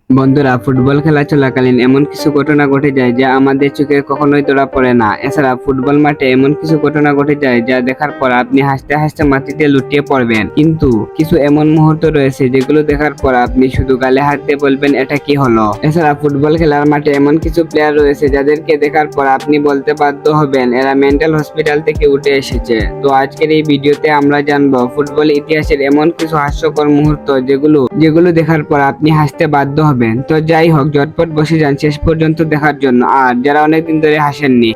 বন্ধুরা, ফুটবল খেলা চলাকালীন এমন কিছু ঘটনা ঘটে যায় যা আমাদের চোখে কখনোই ধরা পড়ে না। এছাড়া ফুটবল মাঠে এমন কিছু ঘটনা ঘটে যায় যা দেখার পর আপনি হাসতে হাসতে মাটিতে লুটিয়ে পড়বেন। কিন্তু কিছু এমন মুহূর্ত রয়েছে যেগুলো দেখার পর আপনি শুধু গালে হাত দিয়ে বলবেন, এটা কি হলো। এছাড়া ফুটবল খেলার মাঠে এমন কিছু প্লেয়ার রয়েছে যাদেরকে দেখার পর আপনি বলতে বাধ্য হবেন এরা মেন্টাল হসপিটাল থেকে উঠে এসেছে। তো আজকের এই ভিডিওতে আমরা জানবো ফুটবল ইতিহাসের এমন কিছু হাস্যকর মুহূর্ত যেগুলো দেখার পর আপনি হাসতে বাধ্য হবেন। তো যাই হোক, ঝটপট বসে যান শেষ পর্যন্ত দেখার জন্য। আর যারা অনেকদিন ধরে হাসেননি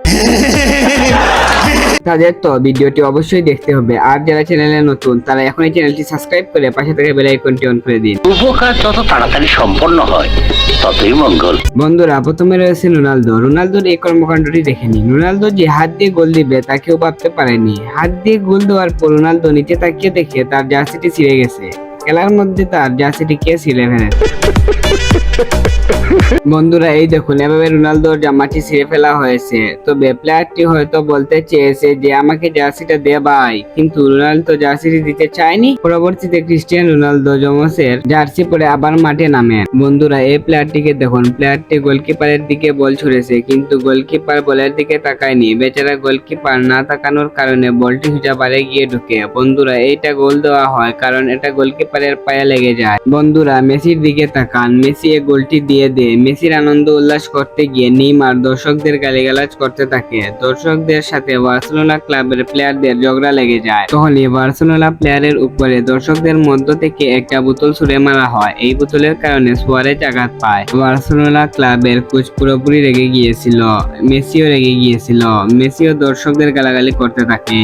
তাদের তো ভিডিওটি অবশ্যই দেখতে হবে। আর যারা চ্যানেলে নতুন তারা এখনই চ্যানেলটি সাবস্ক্রাইব করে পাশে থেকে বেল আইকনটি অন করে দিন। উপকার যত তাড়াতাড়ি সম্পন্ন হয় ততই মঙ্গল। বন্ধুরা, প্রথমে রয়েছে রোনালদোর এই কর্মকাণ্ডটি দেখে নিন। রোনালদো যে হাত দিয়ে গোল দিবে তা কেউ ভাবতে পারেনি। হাত দিয়ে গোল দেওয়ার পর রোনালদো নিচে তাকিয়ে দেখে তার জার্সিটি ছিঁড়ে গেছে। খেলার মধ্যে তার জার্সিটি কে ছিঁড়ে ফেলেছে। বন্ধুরা, এই দেখুন এভাবে রোনালদোর জামাটি ছিঁড়ে ফেলা হয়েছে। তবে প্লেয়ারটি হয়তো বলতে চেয়েছে যে আমাকে জার্সিটা দে ভাই, কিন্তু রোনালদো জার্সিটি দিতে চায়নি। পরবর্তীতে ক্রিস্টিয়ানো রোনালদো জমসের জার্সি পরে আবার মাঠে নামেন। বন্ধুরা, এই প্লেয়ারটিকে দেখুন, প্লেয়ারটি গোলকিপারের দিকে বল ছুড়েছে কিন্তু গোলকিপার বলের দিকে তাকায়নি। বেচারা গোলকিপার না তাকানোর কারণে বলটি সোজা বারে গিয়ে ঢুকে। বন্ধুরা, এইটা গোল দেওয়া হয় কারণ এটা গোলকিপারের পায়ে লেগে যায়। বন্ধুরা, মেসির দিকে তাকান, মেসি এই গোলটি দিয়ে দেয়। মেসির আনন্দ উল্লাস করতে গিয়ে নেইমার দর্শকদের গালিগালাজ করতে থাকে। দর্শকদের সাথে বার্সেলোনা ক্লাবের প্লেয়ারদের ঝগড়া লেগে যায়। তখনই বার্সেলোনা প্লেয়ারের উপরে দর্শকদের মধ্য থেকে একটা বোতল ছুড়ে মারা হয়। এই বোতলের কারণে সুয়ারেজ আঘাত পায়। বার্সেলোনা ক্লাবের কোচ পুরোপুরি রেগে গিয়েছিল, মেসিও রেগে গিয়েছিল। মেসিও দর্শকদের গালাগালি করতে থাকে।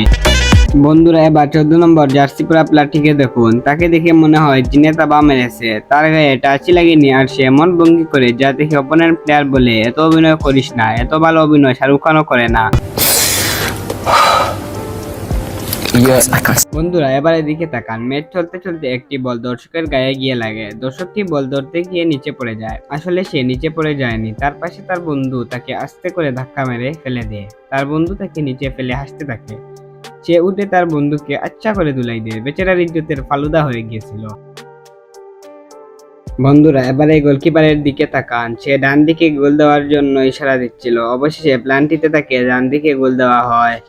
বন্ধুরা, এবার 14 নম্বর জার্সি পরা প্লেয়ারটিকে দেখুন। তাকে দেখে মনে হয় জিনেতা বা মেরেছে। তার গায়ে টাচি লাগেনি আর সে এমন ভঙ্গি করে যা দেখে অপোনেন্ট প্লেয়ার বলে, এত অভিনয় করিস না, এত ভালো অভিনয় শাহরুখ খানও করে না। বন্ধুরা, এবার এদিকে তাকান। ম্যাচ চলতে চলতে একটি বল দর্শকের গায়ে গিয়ে লাগে। দর্শকটি বল ধরতে গিয়ে নিচে পড়ে যায়। আসলে সে নিচে পড়ে যায়নি, তার পাশে তার বন্ধু তাকে আস্তে করে ধাক্কা মেরে ফেলে দেয়। তার বন্ধু তাকে নিচে ফেলে হাসতে থাকে। সে উঠে তার বন্ধুকে আচ্ছা করে ধুলাই দেয়। বেচারার ইজ্জতের ফালুদা হয়ে গিয়েছিল। বন্ধুরা, এবারে গোলকিপারের দিকে তাকান। সে ডান দিকে গোল দেওয়ার জন্য ইশারা দিচ্ছিল। অবশেষে প্ল্যানটিতে তাকে ডান দিকে গোল দেওয়া হয়।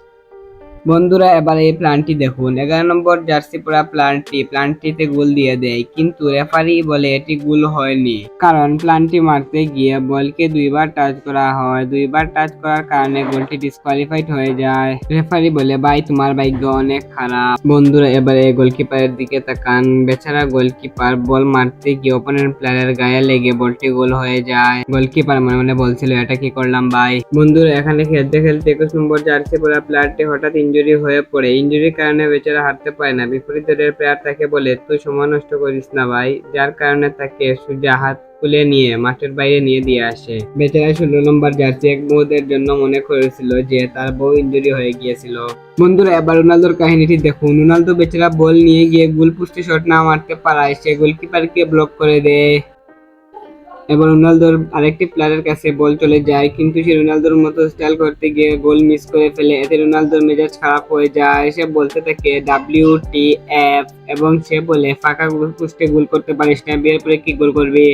বন্ধুরা, এবার এই প্ল্যানটি দেখুন। 11 নম্বর জার্সি পরা প্ল্যানটিতে গোল দিয়ে দেয়, কিন্তু রেফারি বলে এটি গোল হয়নি, কারণ প্ল্যানটি মারতে গিয়ে বলকে দুইবার টাচ করা হয়। দুইবার টাচ করার কারণে গোলটি ডিসকোয়ালিফাইড হয়ে যায়। রেফারি বলে, ভাই তোমার ভাগ্য অনেক খারাপ। বন্ধুরা, এবারে গোলকিপারের দিকে তাকান। বেচারা গোলকিপার বল মারতে গিয়ে অপোনেন্ট প্লেয়ারের গায়ে লেগে বলটি গোল হয়ে যায়। গোলকিপার মনে মনে বলছিল, এটা কি করলাম ভাই। বন্ধুরা, এখানে খেলতে খেলতে 21 নম্বর জার্সি পরা প্লেয়ারটি হঠাৎ ইনজুরি হয়ে পড়ে। ইনজুরির কারণে বেচারা হাঁটতে পারে না। বিপরীত দলের প্লেয়ার তাকে বলে, তুই সময় নষ্ট করিস না ভাই, যার কারণে তাকে সোজা হাত খুলে নিয়ে মাঠের বাইরে নিয়ে দিয়ে আসে। বেচারা 16 নম্বর জার্সি এক মুহূর্তের জন্য মনে করেছিল যে তার বউ ইনজুরি হয়ে গিয়েছিল। বন্ধুরা, এবার রোনালদোর কাহিনীটি দেখুন। রোনালদো বেচারা বল নিয়ে গিয়ে গোল পোস্টে শট না মারতে পারায় সে গোলকিপারকে ব্লক করে দেয়। এবার রোনালদোর আরেকটি প্লেয়ারের কাছে বল চলে যায়, কিন্তু সে রোনালদোর মতো স্টাইল করতে গিয়ে গোল মিস করে ফেলে। এতে রোনালদোর মেজাজ খারাপ হয়ে যায়। সে বলতে থাকে WTF, এবং সে বলে, ফাঁকা গোল পোস্টে গোল করতে পারিস না, বিয়ের পরে কি গোল করবি।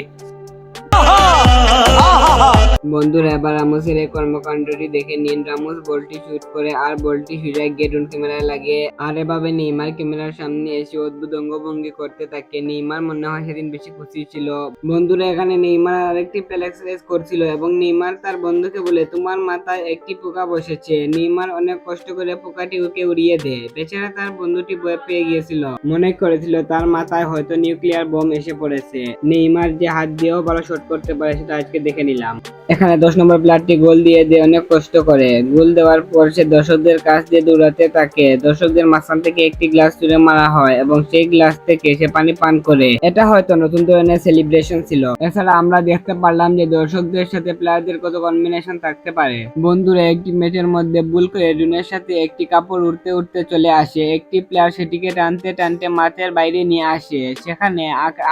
বন্ধুরা, এবার রামোসের এই কর্মকাণ্ডটি দেখে নিন। রামোস বলটি শুট করে আর বলটি সোজা গিয়ে ড্রোন ক্যামেরায় লাগে। আর এভাবে নেইমার ক্যামেরার সামনে এসে অদ্ভুত অঙ্গভঙ্গি করতে থাকে। নেইমার মনে হয় সেদিন বেশি খুশি ছিল। বন্ধুরা, এখানে নেইমার আরেকটি প্লে এক্সারসাইজ করছিল এবং নেইমার তার বন্ধুকে বলে, তোমার মাথায় একটি পোকা বসেছে। নেইমার অনেক কষ্ট করে পোকাটি ওকে উড়িয়ে দেয়। বেচারা তার বন্ধুটি ভয় পেয়ে গিয়েছিল, মনে করেছিল তার মাথায় হয়তো নিউক্লিয়ার বোম এসে পড়েছে। নেইমার যে হাত দিয়েও ভালো শট করতে পারে সেটা আজকে দেখে নিলাম। এখানে 10 নম্বর প্লেয়ারটি গোল দিয়ে দেয় অনেক কষ্ট করে। গোল দেওয়ার পর সে দর্শকদের কাছ দিয়ে দৌড়াতে থাকে। দর্শকদের মাঝখান থেকে একটি গ্লাস ছুঁড়ে মারা হয় এবং সেই গ্লাস থেকে সে পানি পান করে। এটা হয়তো নতুন ধরনের সেলিব্রেশন ছিল। এছাড়া আমরা দেখতে পারলাম যে দর্শকদের সাথে প্লেয়ারদের কত কম্বিনেশন থাকতে পারে। বন্ধুরা, একটি ম্যাচের মধ্যে ভুল করে ড্রোনের সাথে একটি কাপড় উঠতে উঠতে চলে আসে। একটি প্লেয়ার সেটিকে টানতে টানতে মাঠের বাইরে নিয়ে আসে। সেখানে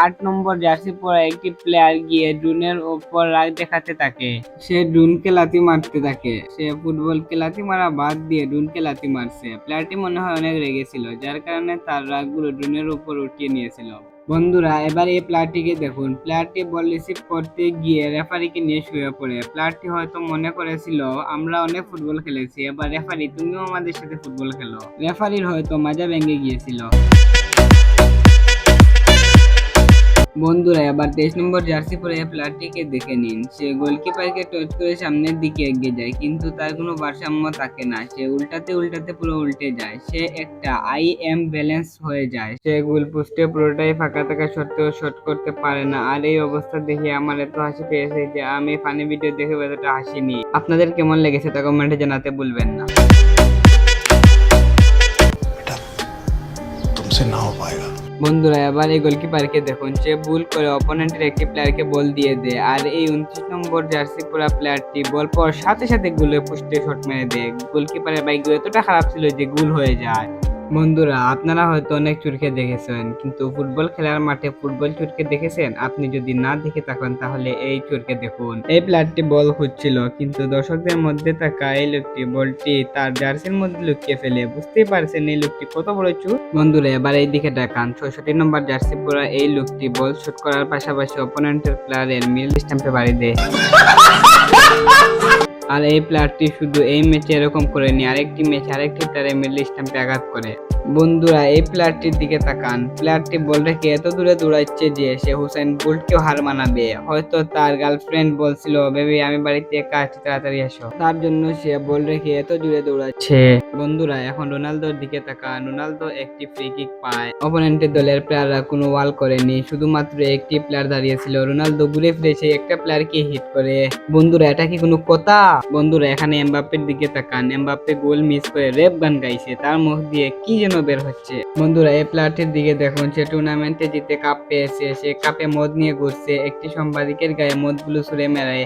8 নম্বর জার্সি পরা একটি প্লেয়ার গিয়ে ড্রোনের উপর রাগ দেখাতে থাকে। সে ড্রোনকে লাথি মারতে থাকে। সে ফুটবলকে লাথি মারা বাদ দিয়ে ড্রোনকে লাথি মারছে। প্লেয়ারটি মনে হয় অনেক রেগেছিল, যার কারণে তার রাগগুলো ড্রোনের উপর উঠিয়ে নিয়েছিল। বন্ধুরা এবার এই প্লেয়ারটিকে দেখুন, প্লেয়ারটি বল রিসিভ করতে গিয়ে রেফারিকে নিয়ে শুয়ে পড়ে। প্লেয়ারটি হয়তো মনে করেছিল আমরা অনেক ফুটবল খেলেছি, এবার রেফারি তুমিও আমাদের সাথে ফুটবল খেলো। রেফারির হয়তো মাজা ভেঙে গিয়েছিল। বন্ধুরা এবার 23 নম্বর জার্সি পরে প্লেয়ারটিকে দেখে নিন। সে গোলকিপারকে টাচ করে সামনের দিকে এগিয়ে যায়, কিন্তু তার কোনো ভারসাম্য থাকে না। সে উল্টাতে উল্টাতে পুরো উল্টে যায়। সে একটা ব্যালেন্স হয়ে যায়। সে গোল পোস্টে পুরোটাই ফাঁকা থাকা সত্ত্বেও শট করতে পারে না। আর এই অবস্থা দেখে আমার এত হাসি পেয়েছে যে আমি ফানি ভিডিও দেখে এতটা হাসিনি। আপনাদের কেমন লেগেছে তা কমেন্টে জানাতে ভুলবেন না। तुमसे ना हो पाएगा। বন্ধুরা এবার এই গোলকিপারকে দেখুন, সে ভুল করে অপোনেন্টের একটি প্লেয়ারকে বল দিয়ে দেয়, আর এই 29 নম্বর জার্সি পরা প্লেয়ারটি বল পাওয়ার সাথে সাথে গোলের পোস্টে শট মেরে দেয়। গোলকিপারের ভাগ্য এতটা খারাপ ছিল যে গোল হয়ে যায়। বন্ধুরা আপনারা হয়তো অনেক চুরকে দেখেছেন, কিন্তু ফুটবল খেলার মাঠে ফুটবল চুরকে দেখেছেন? আপনি যদি না দেখে থাকেন তাহলে এই চুরকে দেখুন। এই প্লেয়ারটি বল খুঁজছিল, কিন্তু দর্শকদের মধ্যে থাকা এই লোকটি বলটি তার জার্সির মধ্যে লুকিয়ে ফেলে। বুঝতেই পারছেন এই লোকটি কত বড় চুর। বন্ধুরা এবার এই দিকে তাকান, 66 নম্বর জার্সি পরা এই লোকটি বল শুট করার পাশাপাশি অপোনেন্টের প্লেয়ারের মিডল স্ট্যাম্পে বাড়ি দেয়। আর এই প্লেয়ারটি শুধু এই ম্যাচে এরকম করেনি, আরেকটি ম্যাচে আরেকটি প্লেয়ারের মিডল স্ট্যাম্পে আঘাত করে। বন্ধুরা এই প্লেয়ারটির দিকে তাকান, প্লেয়ারটি বল রেখে এত দূরে দৌড়াচ্ছে যে সে হুসেন বোল্টকেও হার মানাবে। হয়তো তার গার্লফ্রেন্ড বলছিল বেবি আমি বাড়িতে একা আছি তাড়াতাড়ি এসো, তার জন্য সে বল রেখে এত দূরে দৌড়াচ্ছে। বন্ধুরা এখন রোনালদোর দিকে তাকান, রোনালদো একটি ফ্রি কিক পায়। অপোনেন্টের দলের প্লেয়াররা কোনো ওয়াল করেনি, শুধুমাত্র একটি প্লেয়ার দাঁড়িয়েছিল। রোনালদো ঘুরে ফিরে সেই একটা প্লেয়ারকে হিট করে। বন্ধুরা এটা কি কোনো কথা? বন্ধুরা এখানে এমবাপ্পের দিকে তাকান, এমবাপ্পে গোল মিস করে রেপ গান গাইছে, তার মুখ দিয়ে কি যেন বের হচ্ছে। বন্ধুরা এই প্লেয়ারটির দিকে দেখুন, সে টুর্নামেন্টে জিতে কাপ পেয়েছে, সে কাপে মদ নিয়ে ঘুরছে, একটি সাংবাদিকের গায়ে মদগুলো ছুঁড়ে মেরে।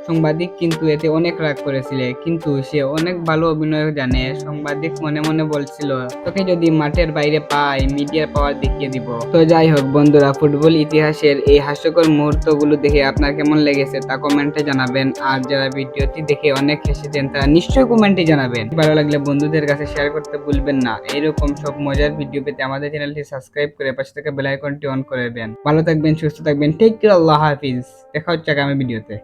সাংবাদিক কিন্তু এতে অনেক রাগ করেছিল, কিন্তু সে অনেক ভালো অভিনয় জানে। সাংবাদিক মনে মনে বলছিল তোকে যদি মাঠের বাইরে পাই মিডিয়ার পাওয়ার দেখিয়ে দিব। তো যাই হোক বন্ধুরা, ফুটবল ইতিহাসের এই হাস্যকর মুহূর্তগুলো দেখে আপনার কেমন লেগেছে তা কমেন্টে জানাবেন। আর যারা ভিডিওটি দেখে অনেক হেসেছেন তারা নিশ্চয়ই কমেন্টে জানাবেন। ভালো লাগলে বন্ধুদের কাছে শেয়ার করতে ভুলবেন না। এইরকম সব মজার ভিডিও পেতে আমাদের চ্যানেলটি সাবস্ক্রাইব করে পাশে থাকা বেল আইকনটি অন করে দেন। ভালো থাকবেন, সুস্থ থাকবেন, টেক কেয়ার, আল্লাহ হাফিজ। দেখা হচ্ছে আগামী ভিডিওতে।